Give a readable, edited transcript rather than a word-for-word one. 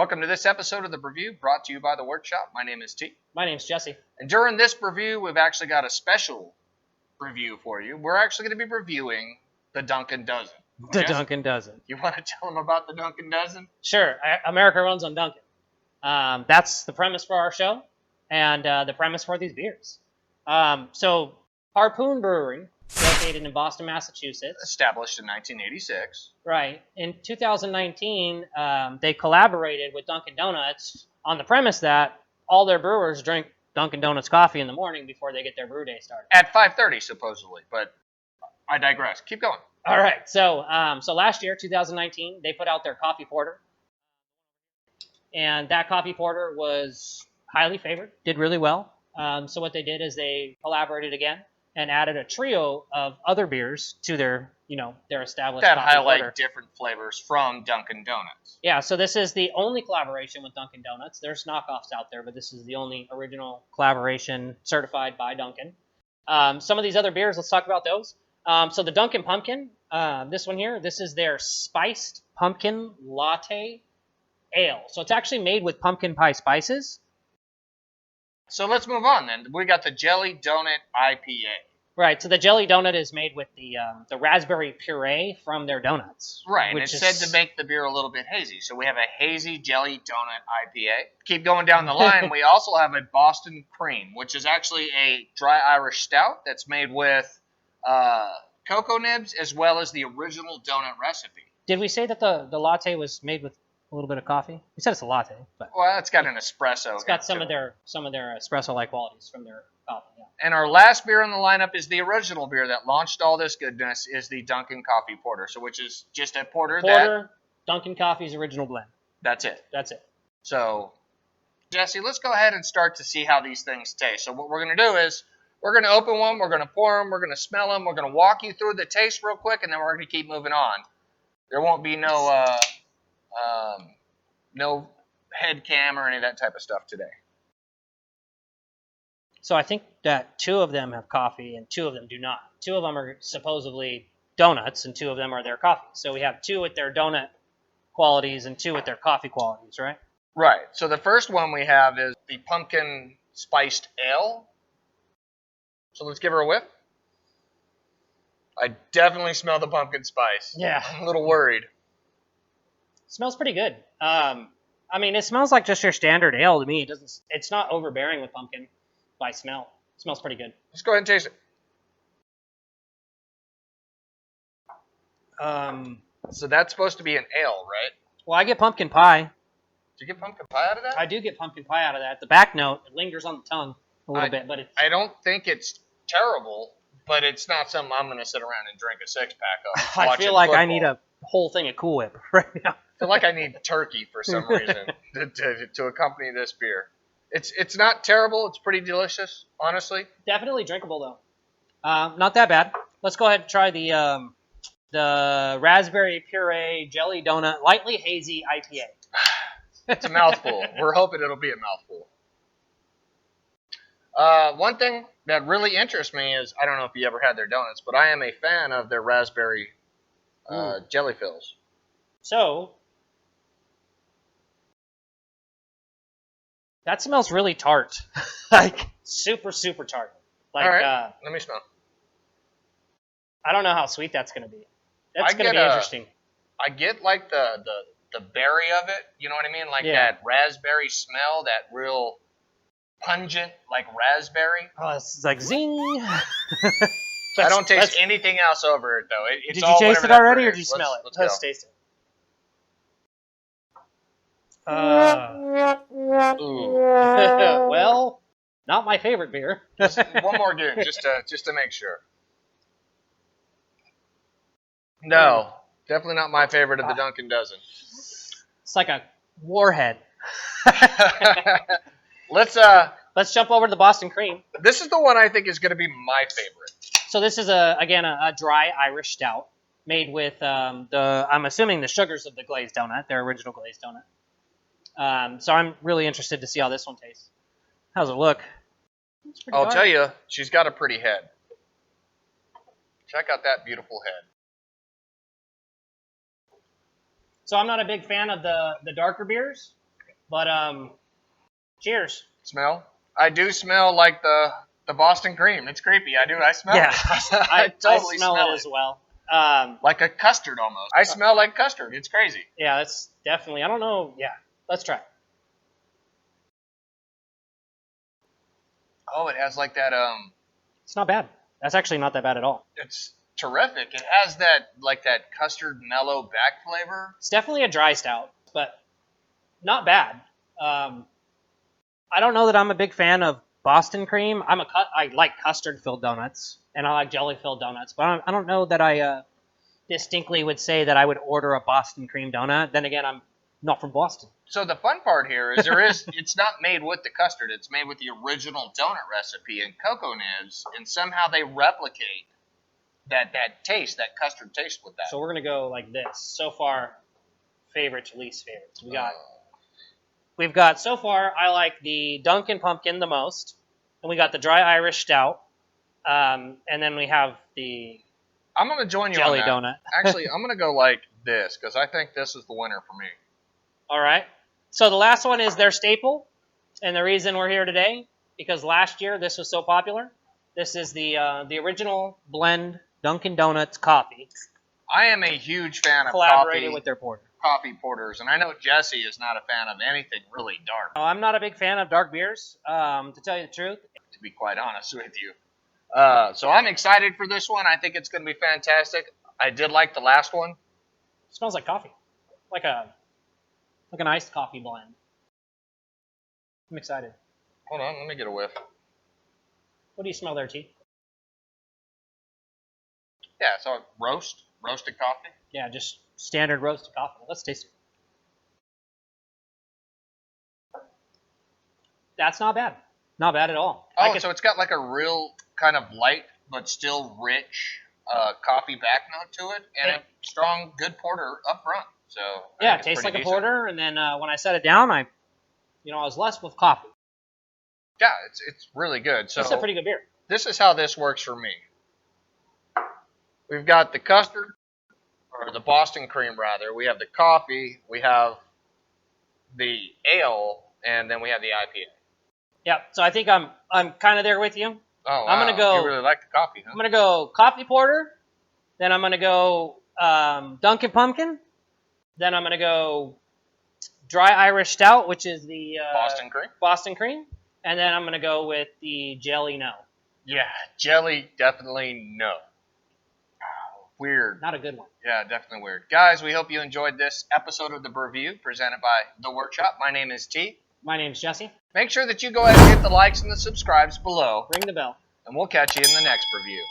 Welcome to this episode of the Brewview, brought to you by the Workshop. My name is T. My name's Jesse. And during this Brewview, we've actually got a special review for you. We're actually going to be reviewing the Dunkin' Dozen. The Dunkin' Dozen. You want to tell them about the Dunkin' Dozen? Sure. America runs on Dunkin'. That's the premise for our show and the premise for these beers. So Harpoon Brewery, located in Boston, Massachusetts. Established in 1986. Right. In 2019, they collaborated with Dunkin' Donuts on the premise that all their brewers drink Dunkin' Donuts coffee in the morning before they get their brew day started. At 5:30, supposedly, but I digress. Keep going. All right. So last year, 2019, they put out their coffee porter. And that coffee porter was highly favored, did really well. So what they did is they collaborated again and added a trio of other beers to their established that coffee highlight porter. different flavors from Dunkin' Donuts. Yeah, so this is the only collaboration with Dunkin' Donuts. There's knockoffs out there, but this is the only original collaboration certified by Dunkin'. Some of these other beers, let's talk about those. So the Dunkin Pumpkin, this one here, this is their spiced pumpkin latte ale. So it's actually made with pumpkin pie spices. So let's move on then. We got the Jelly Donut IPA. Right, so the Jelly Donut is made with the raspberry puree from their donuts. Right, and it's said to make the beer a little bit hazy. So we have a hazy Jelly Donut IPA. Keep going down the line, we also have a Boston Kreme, which is actually a dry Irish stout that's made with cocoa nibs as well as the original donut recipe. Did we say that the latte was made with a little bit of coffee? We said it's a latte, but well, it's got an espresso. It's got some of their espresso-like qualities from their coffee. Yeah. And our last beer in the lineup is the original beer that launched all this goodness, is the Dunkin Coffee Porter. So which is just a porter Dunkin Coffee's Original Blend. That's it. That's it. So, Jesse, let's go ahead and start to see how these things taste. So what we're going to do is we're going to open one, we're going to pour them, we're going to smell them, we're going to walk you through the taste real quick, and then we're going to keep moving on. There won't be no head cam or any of that type of stuff today. So I think that two of them have coffee and two of them do not. Two of them are supposedly donuts and two of them are their coffee. So we have two with their donut qualities and two with their coffee qualities, right? Right. So the first one we have is the pumpkin spiced ale. So let's give her a whiff. I definitely smell the pumpkin spice. Yeah. I'm a little worried. Smells pretty good. I mean, it smells like just your standard ale to me. It's not overbearing with pumpkin by smell. It smells pretty good. Let's go ahead and taste it. So that's supposed to be an ale, right? Well, I get pumpkin pie. Did you get pumpkin pie out of that? I do get pumpkin pie out of that. The back note, it lingers on the tongue a little bit, but I don't think it's terrible, but it's not something I'm going to sit around and drink a six-pack of. I feel like I need a whole thing of Cool Whip right now. I feel like I need turkey for some reason to accompany this beer. It's not terrible. It's pretty delicious, honestly. Definitely drinkable, though. Not that bad. Let's go ahead and try the raspberry puree jelly donut lightly hazy IPA. It's a mouthful. We're hoping it'll be a mouthful. One thing that really interests me is, I don't know if you ever had their donuts, but I am a fan of their raspberry jelly fills. So, that smells really tart. Like, super, super tart. Like, all right, let me smell. I don't know how sweet that's going to be. That's going to be interesting. I get, like, the berry of it, you know what I mean? Like, that raspberry smell, that real pungent, like, raspberry. Oh, it's like zing. I don't taste anything else over it, though. It's did you taste it already, or did you smell it? Let's taste it. Ooh. Well, not my favorite beer. One more goon, just to make sure. No, definitely not my favorite of the Dunkin' Dozen. It's like a warhead. Let's jump over to the Boston Kreme. This is the one I think is going to be my favorite. So this is a dry Irish stout made with I'm assuming the sugars of the glazed donut, their original glazed donut. So I'm really interested to see how this one tastes. How's it look? I'll tell you, she's got a pretty head. Check out that beautiful head. So I'm not a big fan of the darker beers. But cheers. Smell? I do smell like the Boston cream. It's creepy. I smell Yeah, it. I totally smell it as well. Like a custard almost. I smell like custard. It's crazy. Yeah, that's definitely. I don't know. Yeah, let's try. Oh, it has like that. It's not bad. That's actually not that bad at all. It's terrific. It has that custard mellow back flavor. It's definitely a dry stout, but not bad. I don't know that I'm a big fan of Boston cream. I like custard filled donuts and I like jelly filled donuts, but I don't know that I distinctly would say that I would order a Boston cream donut. Then again, I'm not from Boston. So the fun part here is it's not made with the custard. It's made with the original donut recipe and cocoa nibs, and somehow they replicate that taste, that custard taste with that. So we're gonna go like this. So far, favorite to least favorite. We've got so far. I like the Dunkin Pumpkin the most, and we got the dry Irish Stout, and then we have the I'm gonna join you jelly on that. donut. Actually, I'm gonna go like this because I think this is the winner for me. All right. So the last one is their staple, and the reason we're here today because last year this was so popular. This is the original blend Dunkin' Donuts coffee. I am a huge fan of collaborated with their porter. Coffee porters, and I know Jesse is not a fan of anything really dark. I'm not a big fan of dark beers, to tell you the truth. To be quite honest with you. So I'm excited for this one. I think it's going to be fantastic. I did like the last one. It smells like coffee, like an iced coffee blend. I'm excited. Hold on, let me get a whiff. What do you smell there, T? Yeah, so roasted coffee. Yeah, just standard roasted coffee. Let's taste it. That's not bad. Not bad at all. Oh, so it's got like a real kind of light but still rich coffee back note to it, and a strong, good porter up front. So yeah, it tastes like a porter, and then when I set it down, I was left with coffee. Yeah, it's really good. So it's a pretty good beer. This is how this works for me. We've got the custard, or the Boston cream rather. We have the coffee. We have the ale, and then we have the IPA. Yeah, so I think I'm kind of there with you. Oh, wow. I'm gonna go. You really like the coffee, huh? I'm gonna go coffee porter. Then I'm gonna go Dunkin' Pumpkin. Then I'm gonna go dry Irish Stout, which is the Boston cream. And then I'm gonna go with the jelly. No. Yeah, jelly definitely no. Weird. Not a good one. Yeah, definitely weird. Guys, we hope you enjoyed this episode of the Brewview presented by The Workshop. My name is T. My name's Jesse. Make sure that you go ahead and hit the likes and the subscribes below. Ring the bell. And we'll catch you in the next review.